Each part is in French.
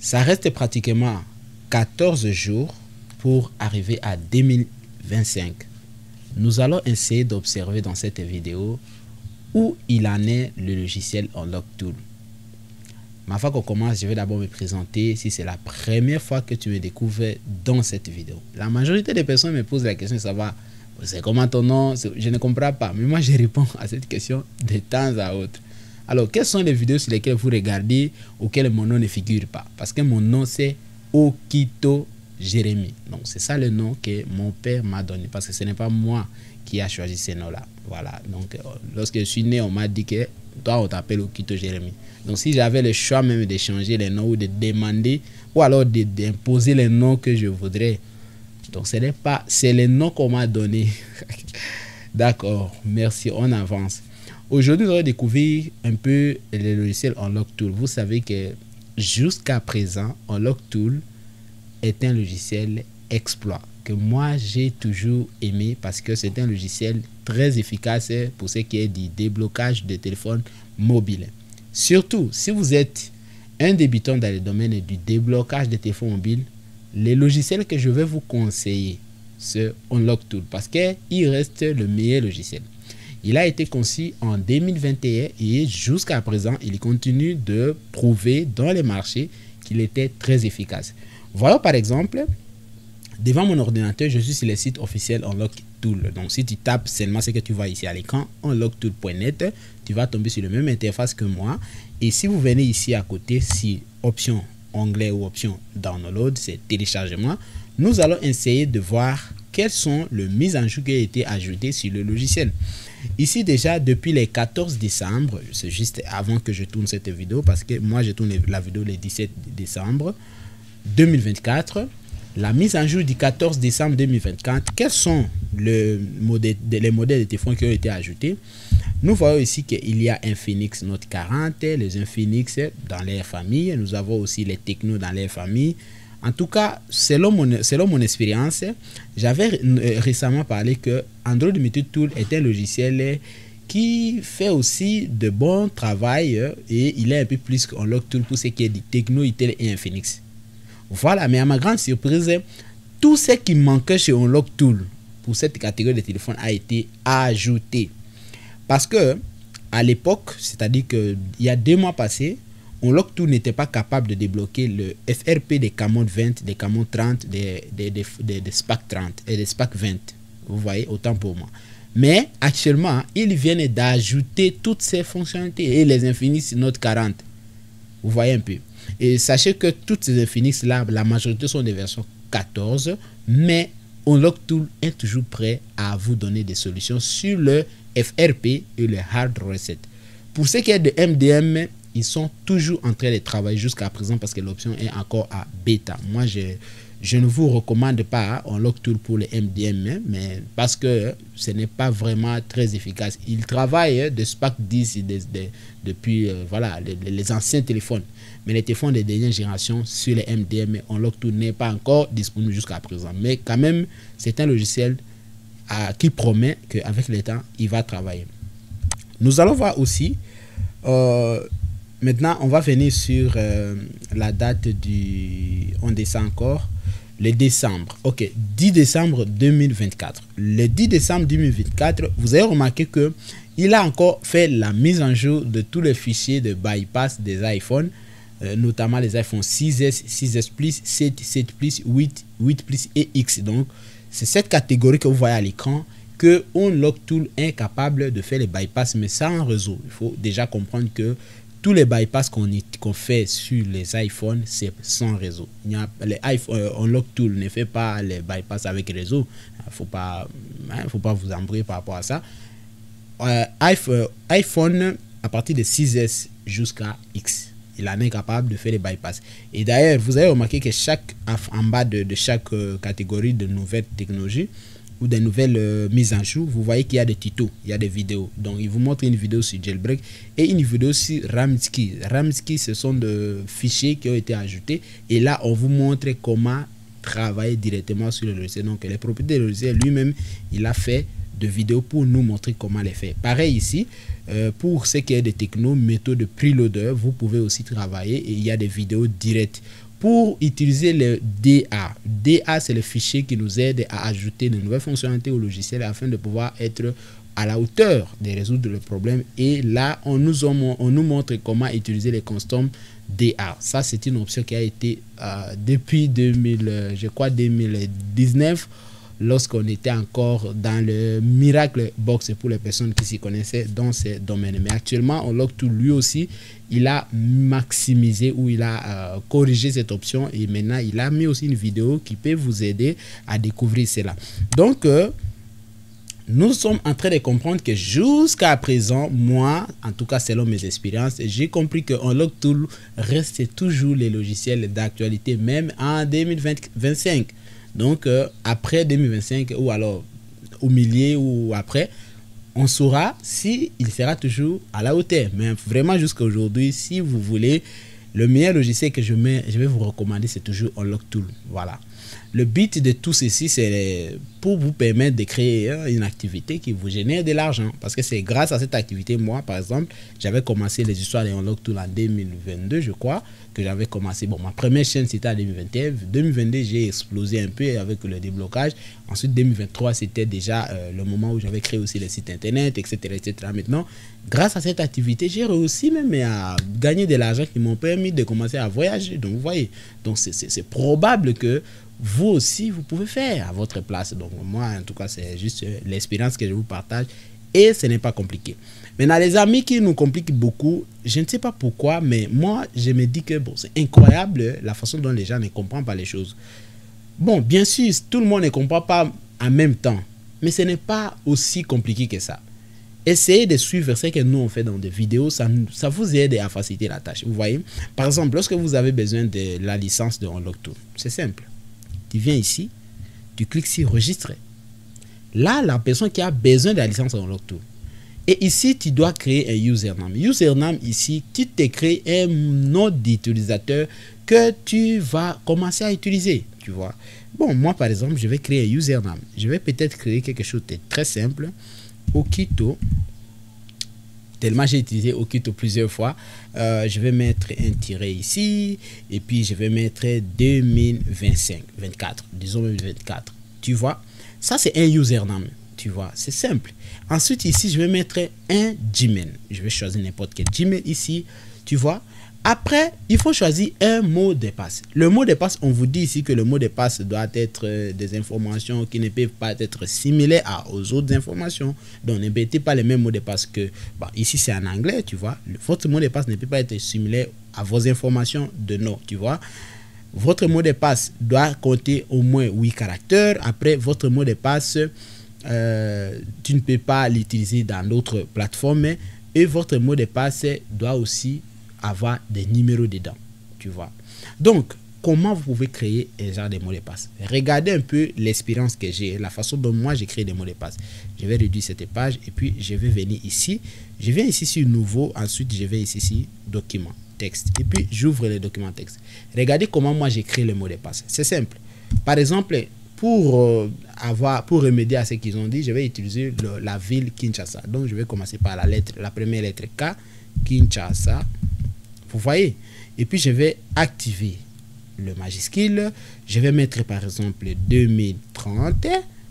Ça reste pratiquement 14 jours pour arriver à 2025. Nous allons essayer d'observer dans cette vidéo où il en est le logiciel Unlock Tool. Mais avant qu'on commence, je vais d'abord me présenter si c'est la première fois que tu me découvres dans cette vidéo. La majorité des personnes me posent la question de savoir c'est comment ton nom, je ne comprends pas. Mais moi, je réponds à cette question de temps à autre. Alors, quelles sont les vidéos sur lesquelles vous regardez auxquelles mon nom ne figure pas? Parce que mon nom, c'est Okito Jérémy. Donc, c'est ça le nom que mon père m'a donné. Parce que ce n'est pas moi qui a choisi ce nom-là. Voilà. Donc, lorsque je suis né, on m'a dit que toi, on t'appelle Okito Jérémy. Donc, si j'avais le choix même de changer les noms ou de demander, ou alors d'imposer les noms que je voudrais, donc ce n'est pas, c'est les noms qu'on m'a donné. D'accord, merci, on avance. Aujourd'hui, nous allons découvrir un peu le logiciel Unlock Tool. Vous savez que jusqu'à présent, Unlock Tool est un logiciel exploit que moi j'ai toujours aimé parce que c'est un logiciel très efficace pour ce qui est du déblocage de téléphones mobiles. Surtout si vous êtes un débutant dans le domaine du déblocage de téléphones mobiles, les logiciels que je vais vous conseiller, c'est Unlock Tool parce qu'il reste le meilleur logiciel. Il a été conçu en 2021 et jusqu'à présent, il continue de prouver dans les marchés qu'il était très efficace. Voyons par exemple, devant mon ordinateur, je suis sur le site officiel Unlock Tool. Donc si tu tapes seulement ce que tu vois ici à l'écran, unlocktool.net, tu vas tomber sur la même interface que moi. Et si vous venez ici à côté, si option onglet ou option download, c'est téléchargement, nous allons essayer de voir quelles sont les mises en jour qui ont été ajoutées sur le logiciel. Ici déjà depuis le 14 décembre, c'est juste avant que je tourne cette vidéo parce que moi je tourne la vidéo le 17 décembre 2024. La mise en jour du 14 décembre 2024, quels sont les modèles de téléphone qui ont été ajoutés? Nous voyons ici qu'il y a Infinix Note 40, les Infinix dans leur famille. Nous avons aussi les Tecno dans leur famille. En tout cas, selon mon expérience, j'avais récemment parlé que Android Method Tool est un logiciel qui fait aussi de bon travail et il est un peu plus qu'Unlock Tool pour ce qui est du Tecno, Itel et Infinix. Voilà, mais à ma grande surprise, tout ce qui manquait chez Unlock Tool pour cette catégorie de téléphone a été ajouté. Parce que à l'époque, c'est-à-dire qu'il y a 2 mois passés, Unlock Tool n'était pas capable de débloquer le FRP des Camon 20, des Camon 30, des SPAC 30 et des SPAC 20. Vous voyez, autant pour moi. Mais actuellement, ils viennent d'ajouter toutes ces fonctionnalités et les Infinix Note 40. Vous voyez un peu. Et sachez que toutes ces Infinix là, la majorité sont des versions 14, mais Unlock Tool est toujours prêt à vous donner des solutions sur le FRP et le hard reset. Pour ce qui est de MDM, ils sont toujours en train de travailler jusqu'à présent parce que l'option est encore à bêta. Moi, je ne vous recommande pas Unlock Tool pour le MDM, mais parce que ce n'est pas vraiment très efficace. Ils travaillent de SPAC 10 depuis voilà, les anciens téléphones. Mais les téléphones de dernière génération sur les MDM, Unlock Tool n'est pas encore disponible jusqu'à présent. Mais quand même, c'est un logiciel qui promet qu'avec le temps, il va travailler. Nous allons voir aussi, maintenant, on va venir sur la date du... On descend encore. Le décembre. Ok, 10 décembre 2024. Le 10 décembre 2024, vous avez remarqué que il a encore fait la mise en jour de tous les fichiers de bypass des iPhones, notamment les iPhone 6S, 6S Plus, 7, 7 Plus, 8, 8 Plus et X. Donc, c'est cette catégorie que vous voyez à l'écran que Unlock Tool est capable de faire les bypass, mais sans réseau. Il faut déjà comprendre que tous les bypass qu'on fait sur les iPhones, c'est sans réseau. Unlock Tool ne fait pas les bypass avec réseau. Faut pas vous embrouiller par rapport à ça. iPhone, à partir de 6S jusqu'à X, il en est capable de faire les bypass. Et d'ailleurs, vous avez remarqué que en bas de chaque catégorie de nouvelles technologies, ou des nouvelles mises en jour, vous voyez qu'il y a des tutos, il y a des vidéos. Donc, il vous montre une vidéo sur Jailbreak et une vidéo sur Ramsky. Ramsky, ce sont des fichiers qui ont été ajoutés. Et là, on vous montre comment travailler directement sur le logiciel. Donc, les propriétés du logiciel lui-même, il a fait de vidéos pour nous montrer comment les faire. Pareil ici, pour ce qui est des techno, méthode de preloader, vous pouvez aussi travailler et il y a des vidéos directes. pour utiliser le DA. DA, c'est le fichier qui nous aide à ajouter de nouvelles fonctionnalités au logiciel afin de pouvoir être à la hauteur de résoudre le problème. Et là, on nous montre comment utiliser les customs DA. Ça, c'est une option qui a été depuis 2019, lorsqu'on était encore dans le Miracle Box pour les personnes qui s'y connaissaient dans ces domaines. Mais actuellement, Unlocktool lui aussi, il a maximisé ou il a corrigé cette option et maintenant il a mis aussi une vidéo qui peut vous aider à découvrir cela. Donc, nous sommes en train de comprendre que jusqu'à présent, moi, en tout cas selon mes expériences, j'ai compris que Unlocktool reste toujours les logiciels d'actualité, même en 2025. Donc, après 2025 ou alors au milieu ou après, on saura si il sera toujours à la hauteur. Mais vraiment jusqu'à aujourd'hui, si vous voulez, le meilleur logiciel que je vais vous recommander, c'est toujours Unlocktool. Voilà. Le but de tout ceci, c'est pour vous permettre de créer une activité qui vous génère de l'argent. Parce que c'est grâce à cette activité, moi, par exemple, j'avais commencé les histoires de Unlocktool en 2022, je crois, que j'avais commencé. Bon, ma première chaîne, c'était en 2021. 2022, j'ai explosé un peu avec le déblocage. Ensuite, 2023, c'était déjà le moment où j'avais créé aussi les sites internet, etc., etc. Maintenant, grâce à cette activité, j'ai réussi même à gagner de l'argent qui m'ont permis de commencer à voyager. Donc, vous voyez, donc c'est probable que vous aussi, vous pouvez faire à votre place. Donc, moi, en tout cas, c'est juste l'expérience que je vous partage et ce n'est pas compliqué. Maintenant, les amis qui nous compliquent beaucoup, je ne sais pas pourquoi, mais moi, je me dis que bon, c'est incroyable la façon dont les gens ne comprennent pas les choses. Bon, bien sûr, tout le monde ne comprend pas en même temps, mais ce n'est pas aussi compliqué que ça. Essayez de suivre ce que nous on fait dans des vidéos, ça vous aide à faciliter la tâche. Vous voyez, par exemple, lorsque vous avez besoin de la licence de Unlocktool, c'est simple. Tu viens ici, tu cliques sur enregistrer. Là, la personne qui a besoin de la licence Unlocktool. Et ici, tu dois créer un username. Username, ici, tu te crées un nom d'utilisateur que tu vas commencer à utiliser. Tu vois. Bon, moi, par exemple, je vais créer un username. Je vais peut-être créer quelque chose de très simple. Okito. Tellement j'ai utilisé Okito plusieurs fois. Je vais mettre un tiret ici. Et puis, je vais mettre 2025. 24. Disons 24. Tu vois. Ça, c'est un username. Tu vois, c'est simple. Ensuite, ici, je vais mettre un Gmail. Je vais choisir n'importe quel Gmail ici. Tu vois. Après, il faut choisir un mot de passe. Le mot de passe, on vous dit ici que le mot de passe doit être des informations qui ne peuvent pas être similaires aux autres informations. Donc, ne mettez pas les mêmes mots de passe que... Bon, ici, c'est en anglais, tu vois. Votre mot de passe ne peut pas être similaire à vos informations de nom, tu vois. Votre mot de passe doit compter au moins 8 caractères. Après, votre mot de passe... tu ne peux pas l'utiliser dans d'autres plateformes et votre mot de passe doit aussi avoir des numéros dedans, tu vois. Donc, comment vous pouvez créer un genre de mot de passe? Regardez un peu l'expérience que j'ai, la façon dont moi j'ai créé des mots de passe. Je vais réduire cette page et puis je vais venir ici. Je viens ici sur nouveau, ensuite je vais ici sur document, texte et puis j'ouvre le document texte. Regardez comment moi j'ai créé le mot de passe. C'est simple. Par exemple, pour remédier à ce qu'ils ont dit, je vais utiliser la ville Kinshasa. Donc, je vais commencer par la première lettre K, Kinshasa. Vous voyez? Et puis, je vais activer le majuscule. Je vais mettre, par exemple, 2030.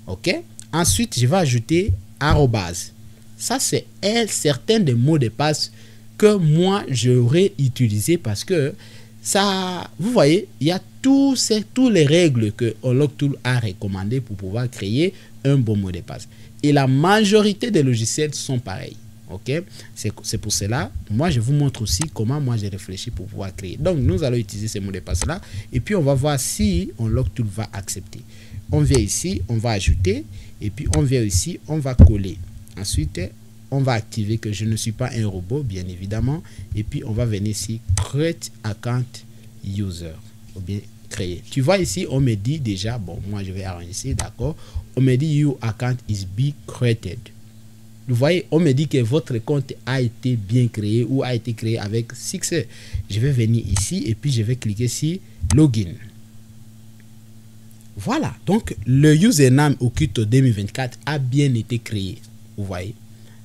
OK? Ensuite, je vais ajouter arrobase. Ça, c'est certains des mots de passe que moi, j'aurais utilisé parce que ça, vous voyez, il y a toutes les règles que Unlocktool a recommandées pour pouvoir créer un bon mot de passe. Et la majorité des logiciels sont pareils. Ok, c'est pour cela, moi je vous montre aussi comment moi j'ai réfléchi pour pouvoir créer. Donc nous allons utiliser ces mots de passe là et puis on va voir si Unlocktool va accepter. On vient ici, on va ajouter et puis on vient ici, on va coller. Ensuite, on va activer que je ne suis pas un robot, bien évidemment. Et puis, on va venir ici, create account user. Ou bien créer. Tu vois ici, on me dit déjà, bon, moi je vais arranger ici, d'accord. On me dit, your account is be created. Vous voyez, on me dit que votre compte a été bien créé ou a été créé avec succès. Je vais venir ici et puis je vais cliquer sur login. Voilà, donc le username Okito 2024 a bien été créé. Vous voyez.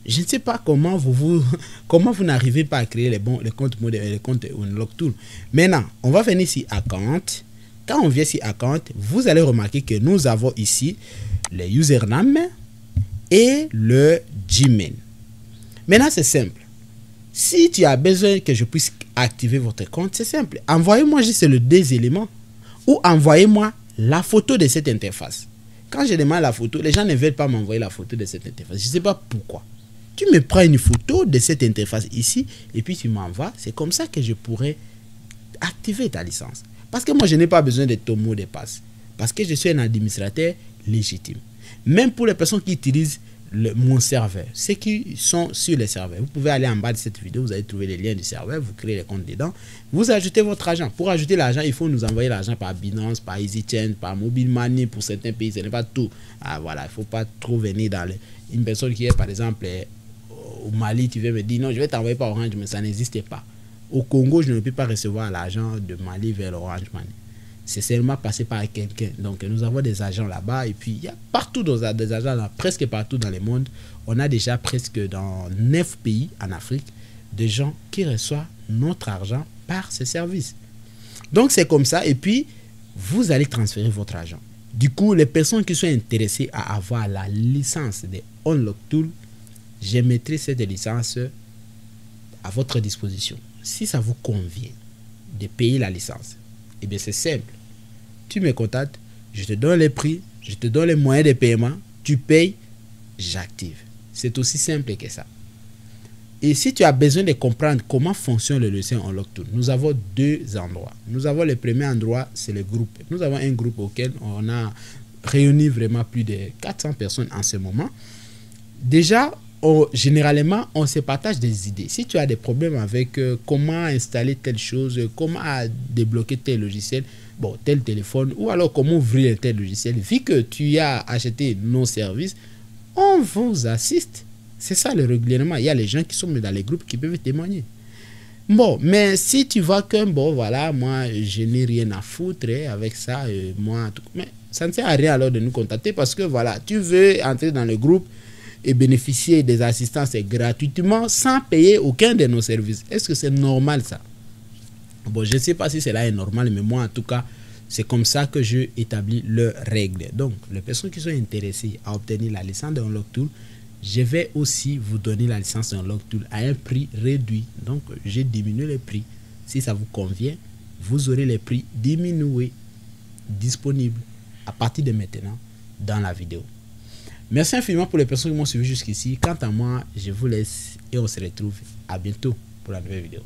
Je ne sais pas comment comment vous n'arrivez pas à créer les comptes modèles, les comptes Unlock Tool. Maintenant, on va venir ici Account. Quand on vient ici Account, vous allez remarquer que nous avons ici le username et le Gmail. Maintenant, c'est simple. Si tu as besoin que je puisse activer votre compte, c'est simple. Envoyez-moi juste les 2 éléments ou envoyez-moi la photo de cette interface. Quand je demande la photo, les gens ne veulent pas m'envoyer la photo de cette interface. Je ne sais pas pourquoi. Tu me prends une photo de cette interface ici et puis tu m'envoies. C'est comme ça que je pourrais activer ta licence. Parce que moi, je n'ai pas besoin de ton mot de passe. Parce que je suis un administrateur légitime. Même pour les personnes qui utilisent mon serveur, ceux qui sont sur les serveurs, vous pouvez aller en bas de cette vidéo, vous allez trouver les liens du serveur, vous créez les comptes dedans, vous ajoutez votre argent. Pour ajouter l'argent, il faut nous envoyer l'argent par Binance, par EasyChain, par Mobile Money pour certains pays, ce n'est pas tout. Ah, voilà, il ne faut pas trop venir dans une personne qui est par exemple au Mali, tu viens me dire non, je vais t'envoyer par Orange, mais ça n'existe pas. Au Congo, je ne peux pas recevoir l'argent de Mali vers Orange Money. C'est seulement passé par quelqu'un. Donc, nous avons des agents là-bas. Et puis, il y a partout des agents là, presque partout dans le monde. On a déjà presque dans 9 pays en Afrique des gens qui reçoivent notre argent par ces services. Donc, c'est comme ça. Et puis, vous allez transférer votre argent. Du coup, les personnes qui sont intéressées à avoir la licence de Unlock Tool, je mettrai cette licence à votre disposition. Si ça vous convient de payer la licence, eh bien, c'est simple. Tu me contactes, je te donne les prix, je te donne les moyens de paiement, tu payes, j'active. C'est aussi simple que ça. Et si tu as besoin de comprendre comment fonctionne le logiciel Unlock Tool, nous avons 2 endroits. Nous avons le premier endroit, c'est le groupe. Nous avons un groupe auquel on a réuni vraiment plus de 400 personnes en ce moment. Déjà, généralement, on se partage des idées. Si tu as des problèmes avec comment installer telle chose, comment débloquer tel logiciel, bon, tel téléphone, ou alors comment ouvrir tel logiciel, vu que tu as acheté nos services, on vous assiste. C'est ça le règlement. Il y a les gens qui sont dans les groupes qui peuvent témoigner. Bon, mais si tu vois que, bon, voilà, moi, je n'ai rien à foutre avec ça, moi, tout, mais ça ne sert à rien alors de nous contacter parce que, voilà, tu veux entrer dans le groupe et bénéficier des assistances gratuitement sans payer aucun de nos services. Est-ce que c'est normal ça? Bon, je ne sais pas si cela est normal, mais moi en tout cas, c'est comme ça que je établis leurs règles. Donc, les personnes qui sont intéressées à obtenir la licence de Unlock Tool, je vais aussi vous donner la licence de Unlock Tool à un prix réduit. Donc, j'ai diminué les prix. Si ça vous convient, vous aurez les prix diminués disponibles à partir de maintenant dans la vidéo. Merci infiniment pour les personnes qui m'ont suivi jusqu'ici. Quant à moi, je vous laisse et on se retrouve à bientôt pour la nouvelle vidéo.